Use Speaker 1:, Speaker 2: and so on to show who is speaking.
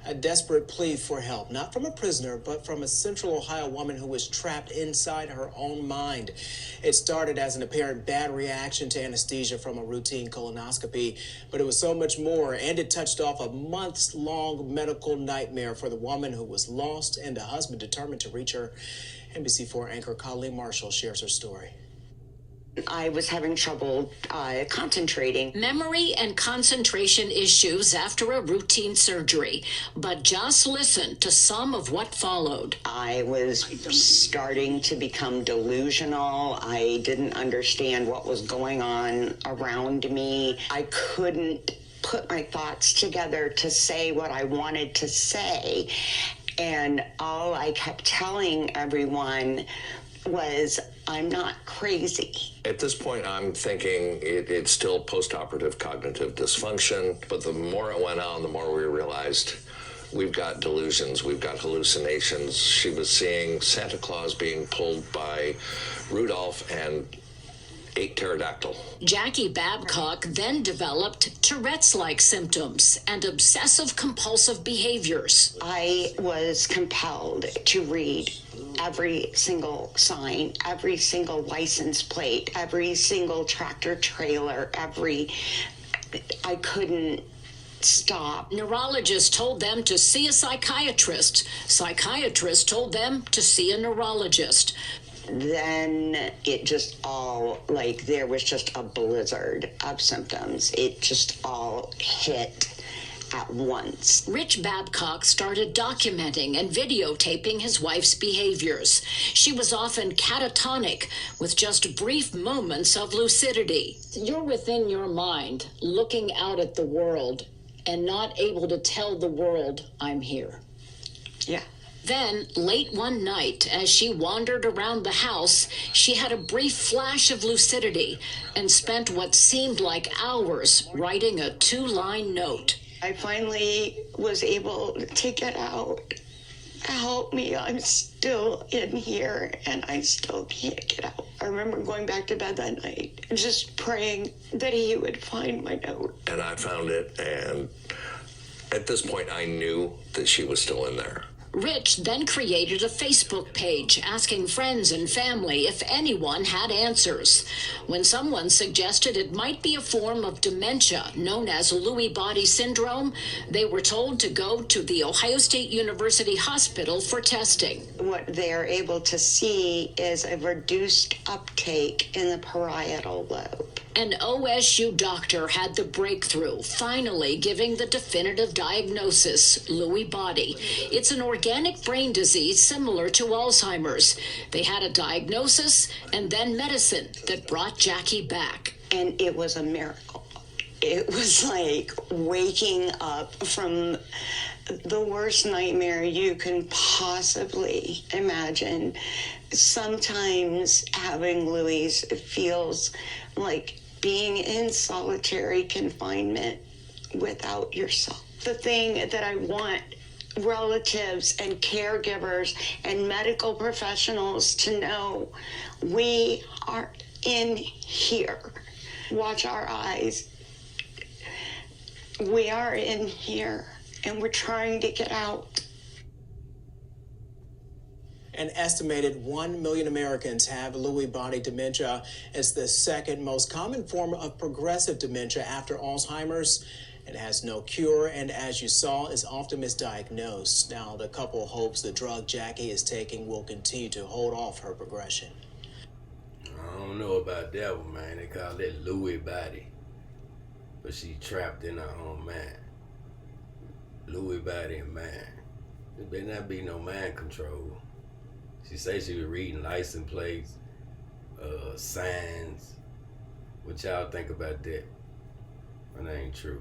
Speaker 1: A desperate plea for help, not from a prisoner, but from a Central Ohio woman who was trapped inside her own mind. It started as an apparent bad reaction to anesthesia from a routine colonoscopy, but it was so much more, and it touched off a months-long medical nightmare for the woman who was lost and a husband determined to reach her. NBC4 anchor Colleen Marshall shares her story.
Speaker 2: I was having trouble concentrating.
Speaker 3: Memory and concentration issues after a routine surgery. But just listen to some of what followed.
Speaker 2: I was starting to become delusional. I didn't understand what was going on around me. I couldn't put my thoughts together to say what I wanted to say. And all I kept telling everyone was, I'm not crazy.
Speaker 4: At this point, I'm thinking it's still post-operative cognitive dysfunction, but the more it went on, the more we realized we've got delusions, we've got hallucinations. She was seeing Santa Claus being pulled by Rudolph and ate pterodactyl.
Speaker 3: Jackie Babcock then developed Tourette's-like symptoms and obsessive-compulsive behaviors.
Speaker 2: I was compelled to read every single sign, every single license plate, every single tractor trailer, I couldn't stop.
Speaker 3: Neurologists told them to see a psychiatrist. Psychiatrists told them to see a neurologist.
Speaker 2: Then it just all, there was just a blizzard of symptoms. It just all hit at once.
Speaker 3: Rich Babcock started documenting and videotaping his wife's behaviors. She was often catatonic, with just brief moments of lucidity. You're within your mind, looking out at the world, and not able to tell the world, I'm here.
Speaker 2: Yeah.
Speaker 3: Then, late one night, as she wandered around the house, she had a brief flash of lucidity and spent what seemed like hours writing a 2-line note.
Speaker 2: I finally was able to get out. Help me, I'm still in here and I still can't get out. I remember going back to bed that night and just praying that he would find my note.
Speaker 4: And I found it, and at this point I knew that she was still in there.
Speaker 3: Rich then created a Facebook page asking friends and family if anyone had answers. When someone suggested it might be a form of dementia known as Lewy body syndrome, they were told to go to the Ohio State University Hospital for testing.
Speaker 2: What they're able to see is a reduced uptake in the parietal lobe.
Speaker 3: An OSU doctor had the breakthrough, finally giving the definitive diagnosis, Lewy body. It's an organic brain disease similar to Alzheimer's. They had a diagnosis and then medicine that brought Jackie back.
Speaker 2: And it was a miracle. It was like waking up from the worst nightmare you can possibly imagine. Sometimes having Louie's feels like being in solitary confinement without yourself. The thing that I want relatives and caregivers and medical professionals to know, we are in here. Watch our eyes. We are in here and we're trying to get out.
Speaker 1: An estimated 1 million Americans have Lewy body dementia. It's the second most common form of progressive dementia after Alzheimer's. It has no cure and, as you saw, is often misdiagnosed. Now, the couple hopes the drug Jackie is taking will continue to hold off her progression.
Speaker 5: I don't know about that one, man. They call it Lewy body. But she's trapped in her own mind. Lewy body and mind. There better not be no mind control. She says she was reading license plates, signs. What y'all think about that? Well, that ain't true.